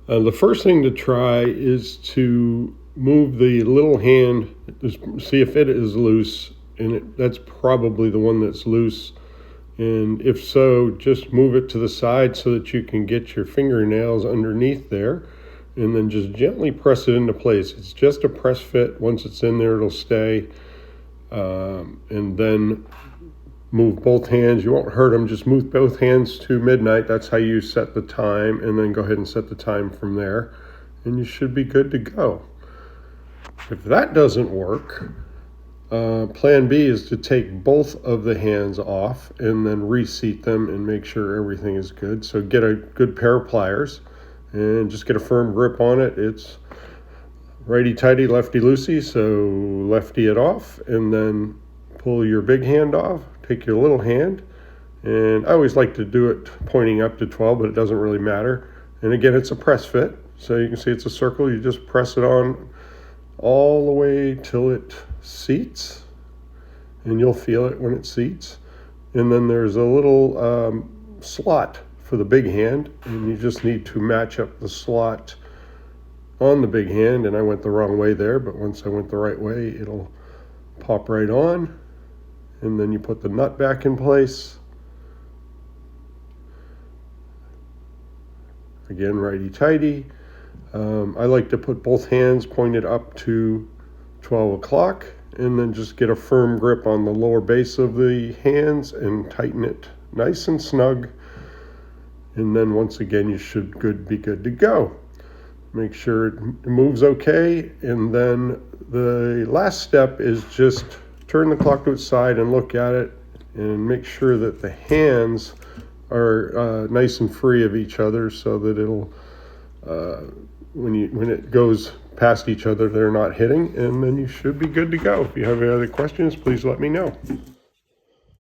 The first thing to try is to move the little hand, see if it is loose, and that's probably the one that's loose. And if so, just move it to the side so that you can get your fingernails underneath there, and then just gently press it into place. It's just a press fit. Once it's in there, it'll stay. And then move both hands. You won't hurt them. Just move both hands to midnight. That's how you set the time, and then go ahead and set the time from there, and you should be good to go. If that doesn't work, plan B is to take both of the hands off and then reseat them and make sure everything is good. So get a good pair of pliers and just get a firm grip on it. It's righty-tighty, lefty-loosey, so lefty it off, and then pull your big hand off, take your little hand, and I always like to do it pointing up to 12, but it doesn't really matter. And again, it's a press fit, so you can see it's a circle. You just press it on all the way till it seats, and you'll feel it when it seats. And then there's a little slot for the big hand, and you just need to match up the slot on the big hand. And I went the wrong way there, but once I went the right way, it'll pop right on. And then you put the nut back in place. Again, righty-tighty. I like to put both hands pointed up to 12 o'clock, and then just get a firm grip on the lower base of the hands and tighten it nice and snug. And then once again, you should be good to go. Make sure it moves okay. And then the last step is just turn the clock to its side and look at it and make sure that the hands are nice and free of each other, so that it'll when it goes past each other, they're not hitting, and then you should be good to go. If you have any other questions, please let me know.